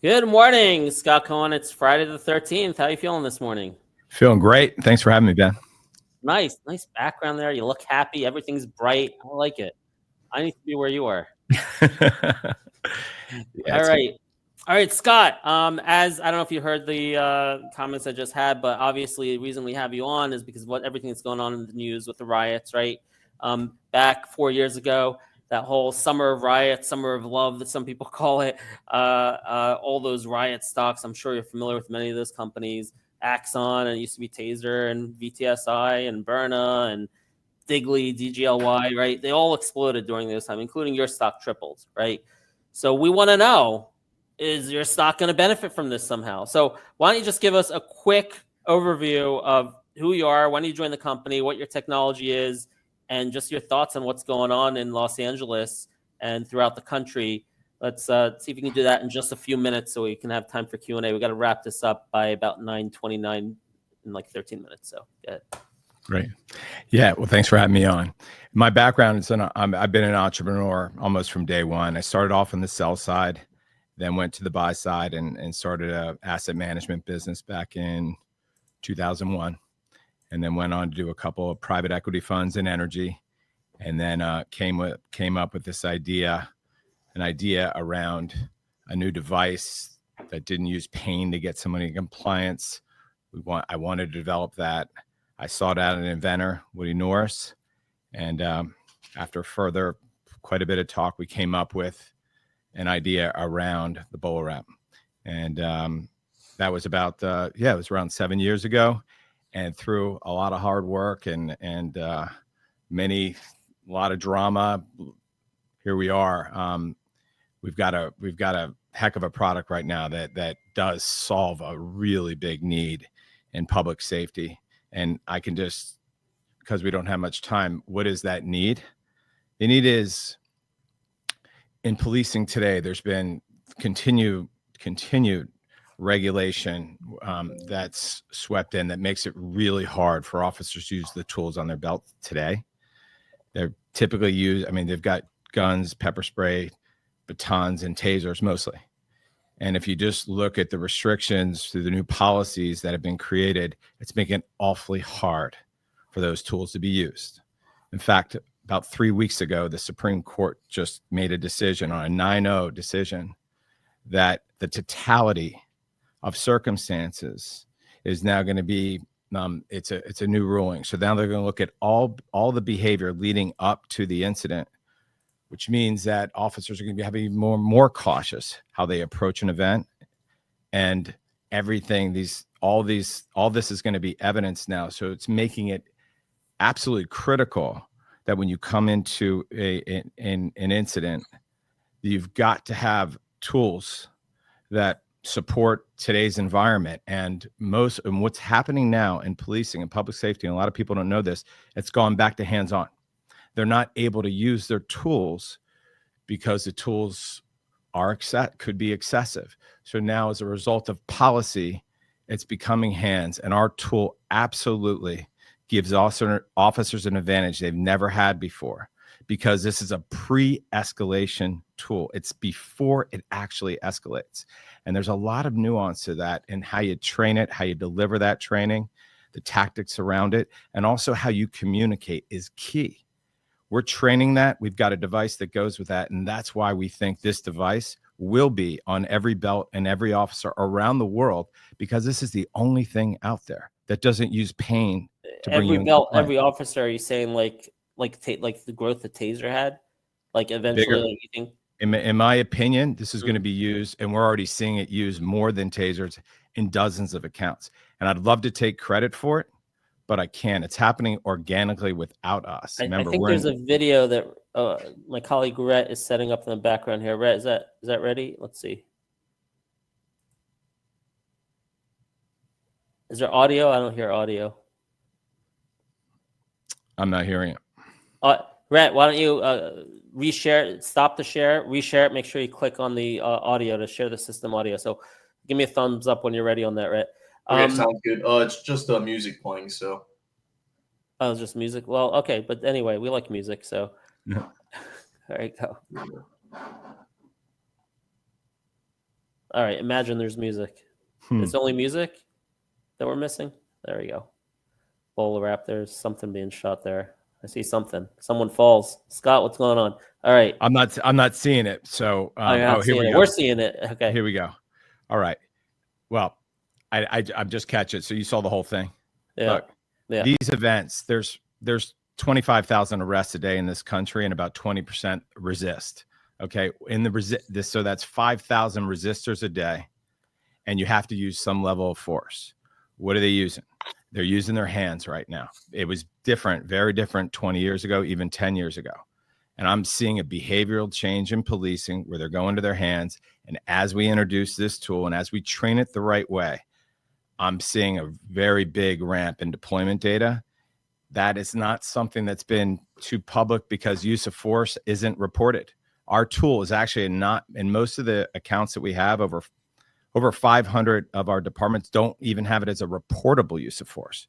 Good morning, Scot Cohen. It's Friday the 13th. How are you feeling this morning? Feeling great. Thanks for having me, Ben. Nice background there. You look happy. Everything's bright. I like it. I need to be where you are. Yeah, All it's good. right. All right, Scott. As I don't know if you heard the comments I just had, but obviously the reason we have you on is because of everything that's going on in the news with the riots, right? Back 4 years ago, that whole summer of riots, summer of love that some people call it, all those riot stocks. I'm sure you're familiar with many of those companies. Axon, and it used to be Taser and VTSI and Byrna and Digley, DGLY, right? They all exploded during this time, including your stock tripled, right? So we want to know, is your stock going to benefit from this somehow? So why don't you just give us a quick overview of who you are, when you joined the company, what your technology is, and just your thoughts on what's going on in Los Angeles and throughout the country. Let's see if we can do that in just a few minutes so we can have time for Q&A. We got to wrap this up by about 9:29 in like 13 minutes. So go ahead. Great. Yeah. Well, thanks for having me on. My background is I've been an entrepreneur almost from day one. I started off on the sell side, then went to the buy side and started a asset management business back in 2001, and then went on to do a couple of private equity funds in energy, and then came up with this idea, an idea around a new device that didn't use pain to get somebody in compliance. I wanted to develop that. I sought out an inventor, Woody Norris, and after quite a bit of talk, we came up with an idea around the BolaWrap, and that was about it was around 7 years ago, and through a lot of hard work and a lot of drama, here we are. We've got a heck of a product right now that does solve a really big need in public safety. And I can just, because we don't have much time, what is that need? The need is, in policing today, there's been continued regulation that's swept in that makes it really hard for officers to use the tools on their belt today. They're typically they've got guns, pepper spray, batons, and tasers mostly. And if you just look at the restrictions through the new policies that have been created, it's making it awfully hard for those tools to be used. In fact, about 3 weeks ago, the Supreme Court just made a decision on a 9-0 decision that the totality of circumstances is now going to be, it's a new ruling. So now they're going to look at all the behavior leading up to the incident, which means that officers are going to be having more cautious how they approach an event, and everything. All this is going to be evidence now. So it's making it absolutely critical that when you come into an incident, you've got to have tools that support today's environment. And what's happening now in policing and public safety, and a lot of people don't know this, it's gone back to hands-on. They're not able to use their tools because the tools could be excessive. So now, as a result of policy, it's becoming hands, and our tool absolutely gives officers an advantage they've never had before, because this is a pre-escalation tool. It's before it actually escalates. And there's a lot of nuance to that in how you train it, how you deliver that training, the tactics around it, and also how you communicate is key. We're training that. We've got a device that goes with that. And that's why we think this device will be on every belt and every officer around the world, because this is the only thing out there that doesn't use pain to bring you in compliance. Every officer, are you saying like the growth that Taser had? Like eventually, Bigger. like you think? In my opinion, this is going to be used, and we're already seeing it used more than tasers in dozens of accounts. And I'd love to take credit for it, but I can't. It's happening organically without us. I think there's a video that my colleague Rhett is setting up in the background here. Rhett, is that ready? Let's see. Is there audio? I don't hear audio. I'm not hearing it. Rhett, why don't you reshare? Stop the share, reshare it. Make sure you click on the audio to share the system audio. So give me a thumbs up when you're ready on that, Rhett. Okay, sounds good. It's just music playing, so. Oh, it's just music. Well, okay, but anyway, we like music, so. Yeah. All right, go. All right. Imagine there's music. It's only music that we're missing. There we go. BolaWrap. There's something being shot there. I see something. Someone falls. Scott, what's going on? All right. I'm not seeing it. So You're not here seeing we it. go. We're seeing it. Okay. Here we go. All right. Well, I'm just catch it. So you saw the whole thing. Yeah. Look, Yeah. these events, there's 25,000 arrests a day in this country, and about 20% resist. Okay, in the so that's 5,000 resistors a day, and you have to use some level of force. What are they using? They're using their hands right now. It was different, very different 20 years ago, even 10 years ago. And I'm seeing a behavioral change in policing where they're going to their hands. And as we introduce this tool and as we train it the right way, I'm seeing a very big ramp in deployment data. That is not something that's been too public because use of force isn't reported. Our tool is actually not, in most of the accounts that we have, over 500 of our departments don't even have it as a reportable use of force.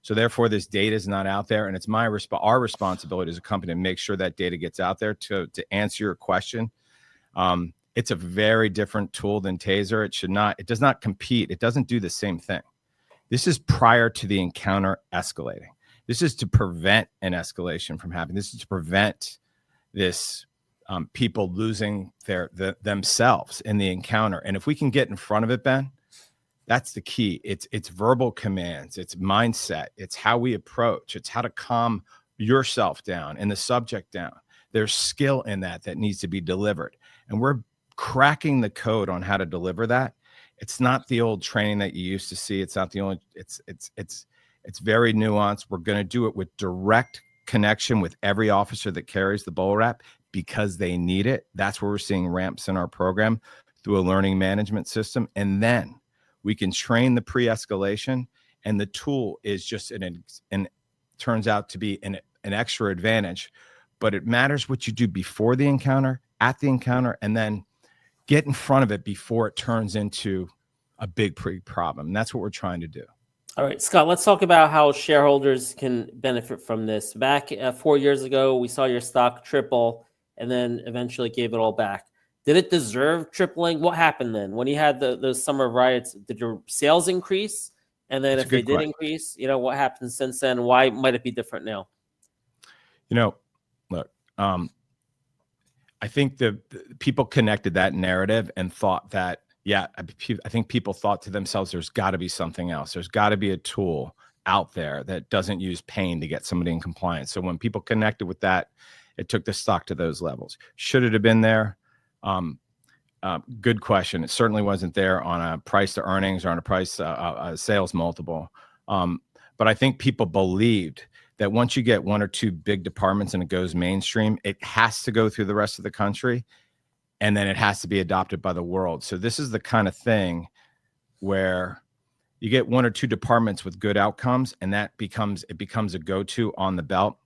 So therefore, this data is not out there, and it's our responsibility as a company to make sure that data gets out there. To answer your question, it's a very different tool than Taser. It does not compete. It doesn't do the same thing. This is prior to the encounter escalating. This is to prevent an escalation from happening. This is to prevent this people losing themselves in the encounter. And if we can get in front of it, Ben, that's the key. It's verbal commands, it's mindset, it's how we approach, it's how to calm yourself down and the subject down. There's skill in that needs to be delivered. And we're cracking the code on how to deliver that. It's not the old training that you used to see. It's not the only, it's very nuanced. We're going to do it with direct connection with every officer that carries the BolaWrap because they need it. That's where we're seeing ramps in our program through a learning management system. And then we can train the pre-escalation, and the tool is just turns out to be an extra advantage. But it matters what you do before the encounter, at the encounter, and then get in front of it before it turns into a big problem. And that's what we're trying to do. All right, Scott, let's talk about how shareholders can benefit from this. Back 4 years ago, we saw your stock triple and then eventually gave it all back. Did it deserve tripling? What happened then? When you had those summer riots, did your sales increase? And then if they did increase, what happened since then? Why might it be different now? Look, I think the people connected that narrative and thought that, I think people thought to themselves, there's got to be something else. There's got to be a tool out there that doesn't use pain to get somebody in compliance. So when people connected with that, it took the stock to those levels. Should it have been there? Good question. It certainly wasn't there on a price to earnings or on a price sales multiple. But I think people believed that once you get one or two big departments and it goes mainstream, it has to go through the rest of the country, and then it has to be adopted by the world. So this is the kind of thing where you get one or two departments with good outcomes, and it becomes a go-to on the belt.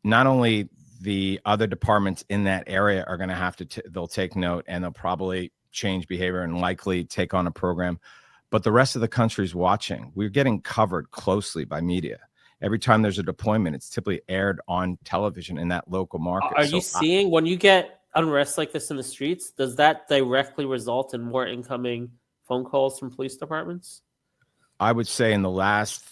Not only the other departments in that area are going to have to, they'll take note, and they'll probably change behavior and likely take on a program, but the rest of the country is watching. We're getting covered closely by media. Every time there's a deployment, it's typically aired on television in that local market. Are you seeing, when you get unrest like this in the streets, does that directly result in more incoming phone calls from police departments? I would say in the last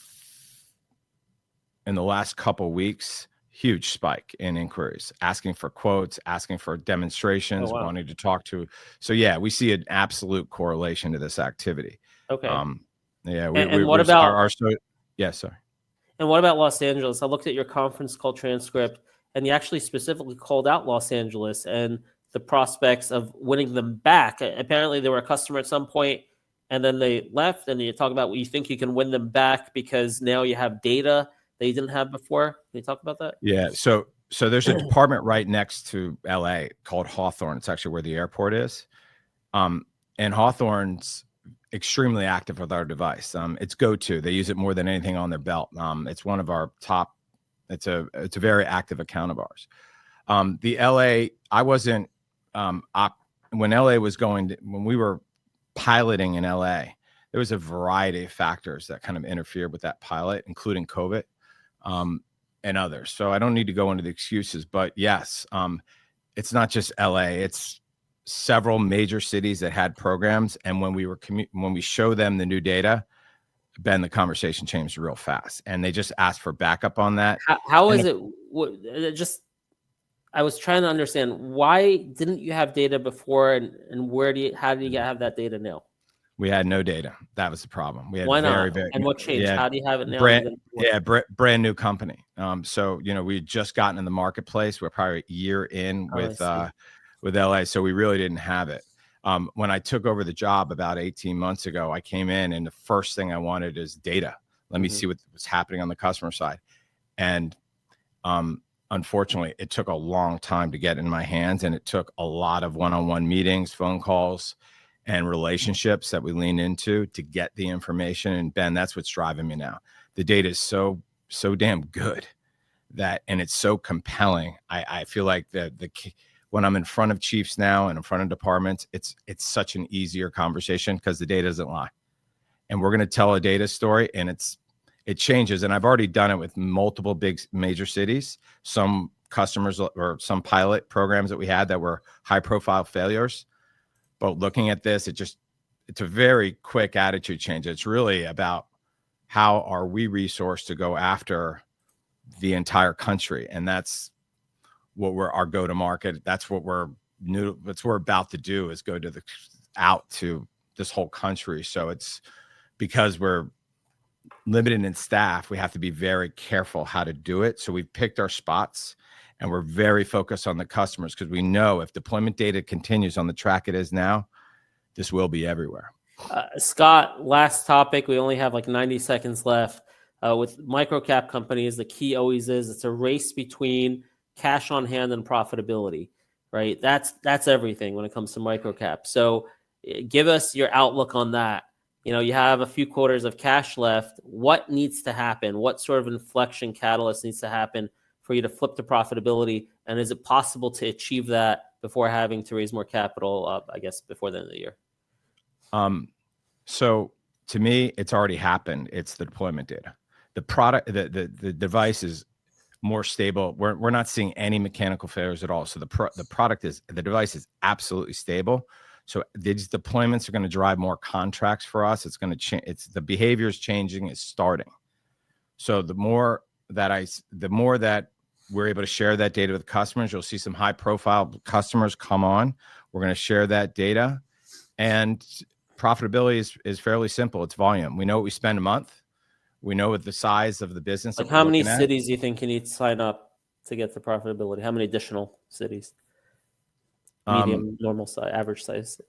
couple of weeks, huge spike in inquiries, asking for quotes, asking for demonstrations, wanting to talk to. So yeah, we see an absolute correlation to this activity. Okay. Yeah. And what about sorry. And what about Los Angeles? I looked at your conference call transcript, and you actually specifically called out Los Angeles and the prospects of winning them back. Apparently, they were a customer at some point, and then they left. And you talk about what you think you can win them back because now you have data that you didn't have before. Can you talk about that? Yeah. So there's a department right next to LA called Hawthorne. It's actually where the airport is. And Hawthorne's extremely active with our device. It's go-to. They use it more than anything on their belt. It's one of our top. It's a very active account of ours. The LA, I wasn't when LA was when we were piloting in LA, there was a variety of factors that kind of interfered with that pilot, including COVID and others. So I don't need to go into the excuses, but yes, it's not just LA. It's several major cities that had programs, and when we show them the new data, Ben, the conversation changed real fast, and they just asked for backup on that. How is it? I was trying to understand, why didn't you have data before, and how do you have that data now? We had no data. That was the problem. We had Why not? And what changed? How do you have it now? Brand new company. So we had just gotten in the marketplace. We're probably a year in with LA, so we really didn't have it. When I took over the job about 18 months ago, I came in, and the first thing I wanted is data. Let me see what's happening on the customer side. And unfortunately, it took a long time to get in my hands, and it took a lot of one-on-one meetings, phone calls, and relationships that we lean into to get the information. And Ben, that's what's driving me now. The data is so damn good and it's so compelling. I feel like when I'm in front of chiefs now and in front of departments, it's such an easier conversation because the data doesn't lie. And we're going to tell a data story, and it changes. And I've already done it with multiple big major cities, some customers or some pilot programs that we had that were high profile failures. But looking at this, it's a very quick attitude change. It's really about how are we resourced to go after the entire country. And that's what our go-to-market. That's what we're about to do, is go out to this whole country. So it's because we're limited in staff, we have to be very careful how to do it. So we've picked our spots, and we're very focused on the customers, because we know if deployment data continues on the track it is now, this will be everywhere. Scott, last topic. We only have like 90 seconds left. With microcap companies, the key always is it's a race between cash on hand and profitability, right? That's everything when it comes to microcap. So give us your outlook on that. You have a few quarters of cash left. What needs to happen? What sort of inflection catalyst needs to happen for you to flip to profitability? And is it possible to achieve that before having to raise more capital, I guess, before the end of the year? So to me, it's already happened. It's the deployment data. The product, the device is more stable. We're not seeing any mechanical failures at all. So the device is absolutely stable. So these deployments are going to drive more contracts for us. It's going to change. The behavior is changing. It's starting. So the more that we're able to share that data with customers, you'll see some high profile customers come on. We're going to share that data, and profitability is fairly simple. It's volume. We know what we spend a month. We know what the size of the business. Like, how many cities do you think you need to sign up to get to profitability? How many additional cities? Medium, normal size, average size.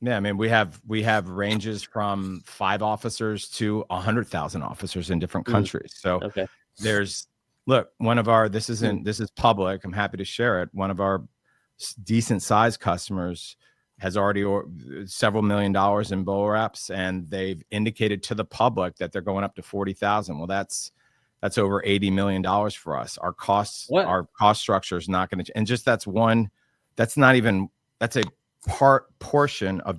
Yeah, I mean, we have ranges from 5 officers to 100,000 officers in different countries. So one of our this is public. I'm happy to share it. One of our decent sized customers has already several $1 million in BolaWraps, and they've indicated to the public that they're going up to 40,000. Well, that's over $80 million for us. Our cost structure is not going to, and just that's a portion of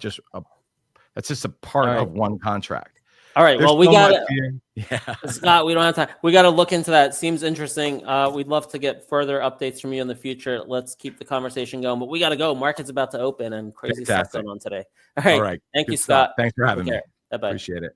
that's just a part of one contract. All right. Well, we got Scott, we don't have time. We got to look into that. Seems interesting. We'd love to get further updates from you in the future. Let's keep the conversation going, but we got to go. Market's about to open, and crazy stuff going on today. All right. Thank you, Scott. Thanks for having me. Bye-bye. Appreciate it.